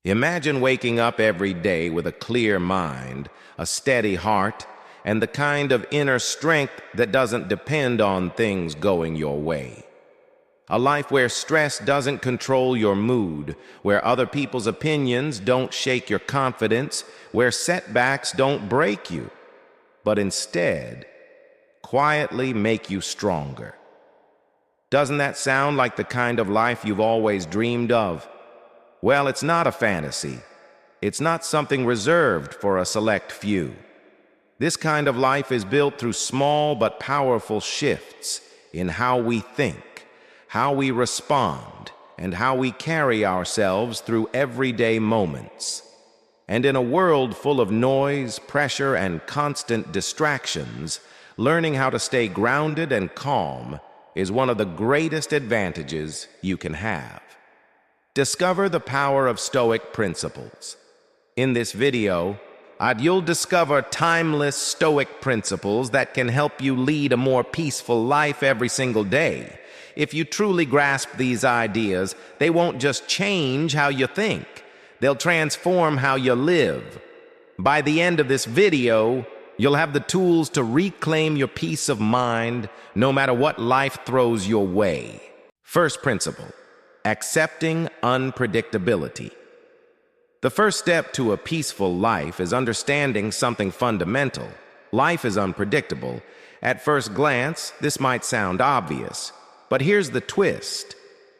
Imagine waking up every day with a clear mind, a steady heart, and the kind of inner strength that doesn't depend on things going your way. A life where stress doesn't control your mood, where other people's opinions don't shake your confidence, where setbacks don't break you, but instead quietly make you stronger. Doesn't that sound like the kind of life you've always dreamed of? Well, it's not a fantasy. It's not something reserved for a select few. This kind of life is built through small but powerful shifts in how we think, how we respond, and how we carry ourselves through everyday moments. And in a world full of noise, pressure, and constant distractions, learning how to stay grounded and calm is one of the greatest advantages you can have. Discover the power of Stoic principles. In this video, you'll discover timeless Stoic principles that can help you lead a more peaceful life every single day. If you truly grasp these ideas, they won't just change how you think, they'll transform how you live. By the end of this video, you'll have the tools to reclaim your peace of mind no matter what life throws your way. First principle: accepting unpredictability. The first step to a peaceful life is understanding something fundamental. Life is unpredictable. At first glance, this might sound obvious, but here's the twist.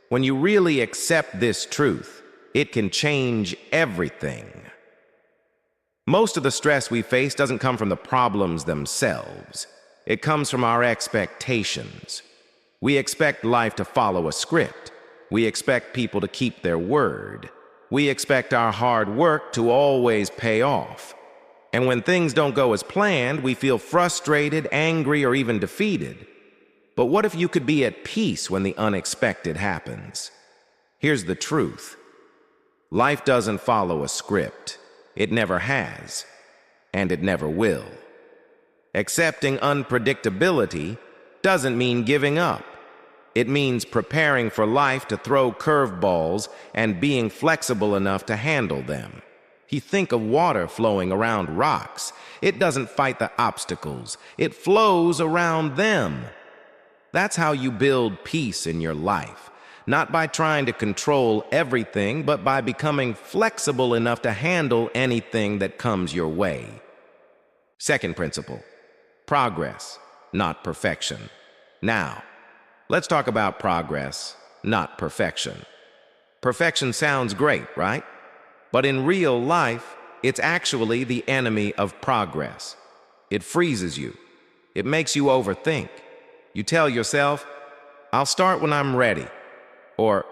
When you really accept this truth, it can change everything. Most of the stress we face doesn't come from the problems themselves. It comes from our expectations. We expect life to follow a script. We expect people to keep their word. We expect our hard work to always pay off. And when things don't go as planned, we feel frustrated, angry, or even defeated. But what if you could be at peace when the unexpected happens? Here's the truth. Life doesn't follow a script. It never has, and it never will. Accepting unpredictability doesn't mean giving up. It means preparing for life to throw curveballs and being flexible enough to handle them. You think of water flowing around rocks. It doesn't fight the obstacles. It flows around them. That's how you build peace in your life. Not by trying to control everything, but by becoming flexible enough to handle anything that comes your way. Second principle: progress, not perfection. Now, let's talk about progress, not perfection. Perfection sounds great, right? But in real life, it's actually the enemy of progress. It freezes you. It makes you overthink. You tell yourself, "I'll start when I'm ready," or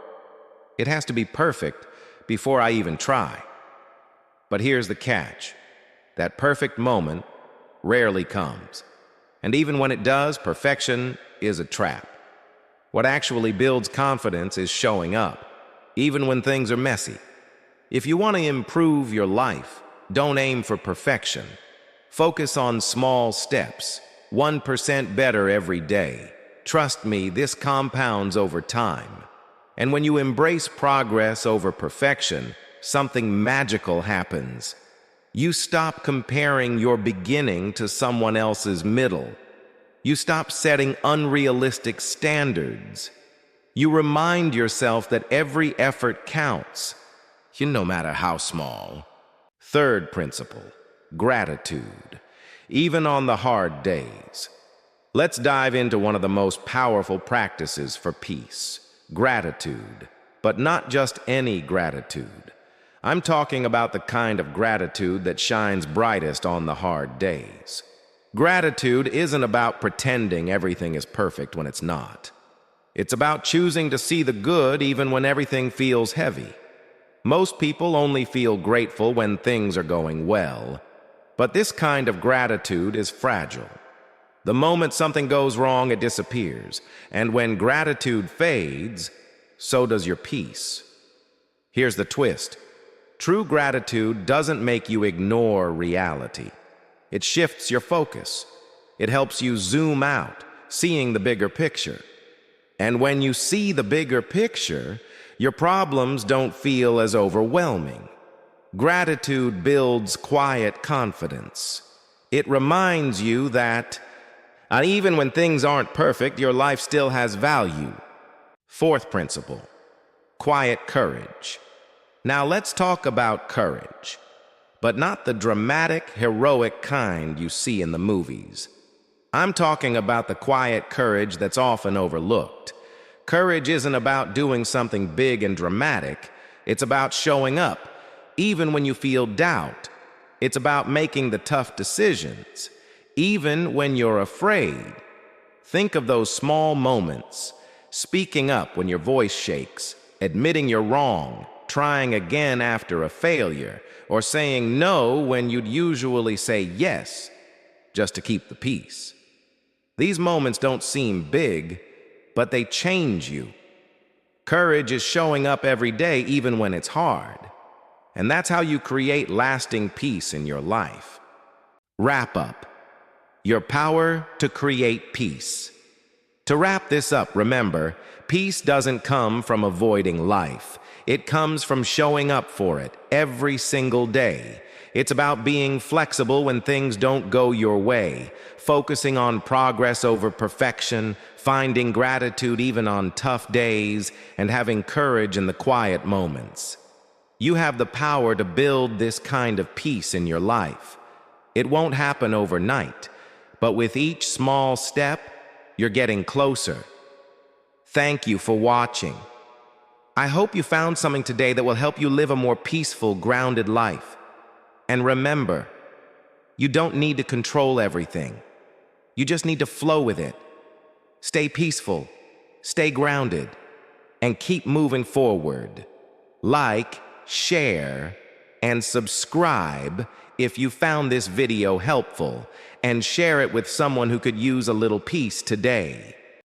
"It has to be perfect before I even try." But here's the catch. That perfect moment rarely comes. And even when it does, perfection is a trap. What actually builds confidence is showing up, even when things are messy. If you want to improve your life, don't aim for perfection. Focus on small steps, 1% better every day. Trust me, this compounds over time. And when you embrace progress over perfection, something magical happens. You stop comparing your beginning to someone else's middle. You stop setting unrealistic standards. You remind yourself that every effort counts, no matter how small. Third principle: gratitude, even on the hard days. Let's dive into one of the most powerful practices for peace: gratitude. But not just any gratitude. I'm talking about the kind of gratitude that shines brightest on the hard days. Gratitude isn't about pretending everything is perfect when it's not. It's about choosing to see the good even when everything feels heavy. Most people only feel grateful when things are going well, but this kind of gratitude is fragile. The moment something goes wrong, it disappears, and when gratitude fades, so does your peace. Here's the twist. True gratitude doesn't make you ignore reality. It shifts your focus. It helps you zoom out, seeing the bigger picture. And when you see the bigger picture, your problems don't feel as overwhelming. Gratitude builds quiet confidence. It reminds you that even when things aren't perfect, your life still has value. Fourth principle, quiet courage. Now let's talk about courage, but not the dramatic, heroic kind you see in the movies. I'm talking about the quiet courage that's often overlooked. Courage isn't about doing something big and dramatic. It's about showing up, even when you feel doubt. It's about making the tough decisions, even when you're afraid. Think of those small moments, speaking up when your voice shakes, admitting you're wrong, trying again after a failure, or saying no when you'd usually say yes, just to keep the peace. These moments don't seem big, but they change you. Courage is showing up every day, even when it's hard. And that's how you create lasting peace in your life. Wrap up. Your power to create peace. To wrap this up, remember, peace doesn't come from avoiding life. It comes from showing up for it every single day. It's about being flexible when things don't go your way, focusing on progress over perfection, finding gratitude even on tough days, and having courage in the quiet moments. You have the power to build this kind of peace in your life. It won't happen overnight, but with each small step, you're getting closer. Thank you for watching. I hope you found something today that will help you live a more peaceful, grounded life. And remember, you don't need to control everything. You just need to flow with it. Stay peaceful, stay grounded, and keep moving forward. Like, share, and subscribe if you found this video helpful, and share it with someone who could use a little peace today.